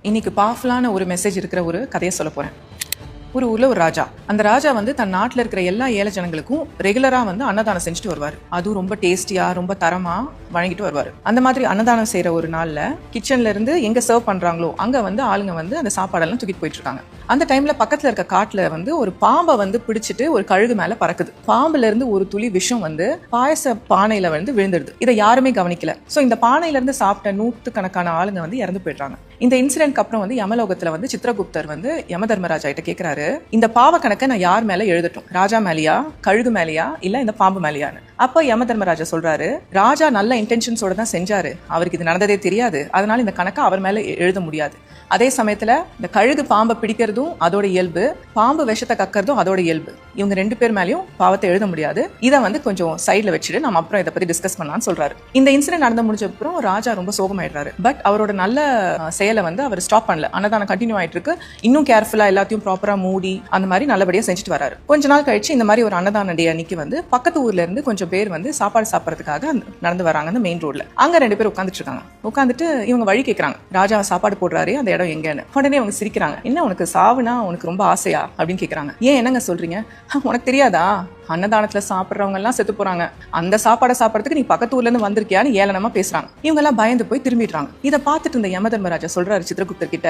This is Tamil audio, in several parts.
இன்னைக்கு பவர்ஃபுல்லான ஒரு மெசேஜ் இருக்கிற ஒரு கதையை சொல்ல போறேன். ஒரு ஊர்ல ஒரு ராஜா. அந்த ராஜா வந்து தன் நாட்டில் இருக்கிற எல்லா ஏழை ஜனங்களுக்கும் ரெகுலரா வந்து அன்னதானம் செஞ்சுட்டு வருவார். அதுவும் ரொம்ப டேஸ்டியா ரொம்ப தரமா வழங்கிட்டு வருவார். அந்த மாதிரி அன்னதானம் செய்யற ஒரு நாள்ல கிச்சன்ல இருந்து எங்க சர்வ் பண்றாங்களோ அங்க வந்து ஆளுங்க வந்து அந்த சாப்பாடெல்லாம் தூக்கிட்டு போயிட்டு இருக்காங்க. அந்த டைம்ல பக்கத்துல இருக்க காட்டுல வந்து ஒரு பாம்பை வந்து பிடிச்சிட்டு ஒரு கழுகு மேல பறக்குது. பாம்புல இருந்து ஒரு துளி விஷம் வந்து பாயச பானையில வந்து விழுந்துடுது. இதை யாருமே கவனிக்கல. சோ இந்த பானையில இருந்து சாப்பிட்ட நூற்றுக்கணக்கான ஆளுங்க வந்து இறந்து போயிடுறாங்க. இந்த இன்சிடென்ட்க்கு அப்புறம் வந்து யமலோகத்துல வந்து சித்ரகுப்தர் வந்து யம தர்மராஜா கிட்ட கேட்கிறாரு, இந்த பாவ கணக்கை நான் யார் மேல எழுதட்டும்? ராஜா மேலையா, கழுகு மேலையா, இல்ல இந்த பாம்பு மேலையான்னு? அப்ப யம தர்மராஜா சொல்றாரு, ராஜா நல்ல இன்டென்ஷன்ஸோட தான் செஞ்சாரு, அவருக்கு இது நடந்ததே தெரியாது, அதனால இந்த கணக்கை அவர் மேல எழுத முடியாது. அதே சமயத்துல இந்த கழுகு பாம்பை பிடிக்கிறதும் அதோட இயல்பு, பாம்பு விஷத்தை கக்கிறதும் அதோட இயல்பு. இவங்க ரெண்டு பேர் மேலயும் பாவத்தை எழுத முடியாது. இதை வந்து கொஞ்சம் சைட்ல வச்சுட்டு நம்ம அப்புறம் இதை பத்தி டிஸ்கஸ் பண்ணலாம்னு சொல்றாரு. இந்த இன்சிடென்ட் நடந்து முடிஞ்ச அப்புறம் ராஜா ரொம்ப சோகமாயிடுறாரு. பட் அவரோட நல்ல செயலை வந்து அவர் ஸ்டாப் பண்ணல. அன்னதானம் கண்டினியூ ஆயிட்டு இருக்கு. இன்னும் கேர்ஃபுல்லா எல்லாத்தையும் ப்ராப்பரா மூடி அந்த மாதிரி நல்லபடியா செஞ்சுட்டு வராரு. கொஞ்ச நாள் கழிச்சு இந்த மாதிரி ஒரு அன்னதான டே அன்னைக்கு வந்து பக்கத்து ஊர்ல இருந்து கொஞ்சம் பேர் வந்து சாப்பாடு சாப்பிடறதுக்காக நடந்து வராங்க அந்த மெயின் ரோட்ல. அங்க ரெண்டு பேர் உட்காந்துட்டு இருக்காங்க. உட்காந்துட்டு இவங்க வழி கேட்கறாங்க, ராஜா சாப்பாடு போடுறாரு, அந்த இடம் எங்கன்னு. உடனே அவங்க சிரிக்கிறாங்க, என்ன உனக்கு சாவுனா உனக்கு ரொம்ப ஆசையா அப்படின்னு கேட்கறாங்க. ஏன் என்னங்க சொல்றீங்க? உனக்கு தெரியாதா, அன்னதானத்துல சாப்பிடுறவங்க எல்லாம் செத்து போறாங்க, அந்த சாப்பாடை சாப்பிடறதுக்கு நீ பக்கத்து ஊர்ல இருந்து வந்திருக்கியான்னு ஏளனமா பேசுறாங்க. இவங்க எல்லாம் பயந்து போய் திரும்பிடுறாங்க. இதை பார்த்துட்டு இந்த யம தர்மராஜா சொல்றாரு சித்ரகுப்தர் கிட்ட,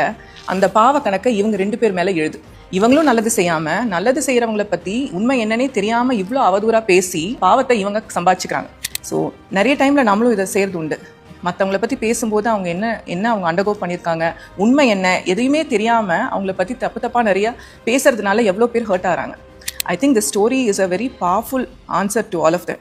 அந்த பாவ கணக்கை இவங்க ரெண்டு பேர் மேல எழுது. இவங்களும் நல்லது செய்யாம நல்லது செய்யறவங்களை பத்தி உண்மை என்னன்னே தெரியாம இவ்வளவு அவதூறா பேசி பாவத்தை இவங்க சம்பாதிச்சுக்கிறாங்க. ஸோ நிறைய டைம்ல நம்மளும் இதை செய்யறது உண்டு. மற்றவங்களை பற்றி பேசும்போது அவங்க என்ன அவங்க அண்டர்கோ பண்ணியிருக்காங்க, உண்மை என்ன, எதையுமே தெரியாமல் அவங்கள பற்றி தப்பா நிறைய பேசுறதுனால எவ்வளோ பேர் ஹர்ட் ஆகிறாங்க. I think the story is a very powerful answer to all of them.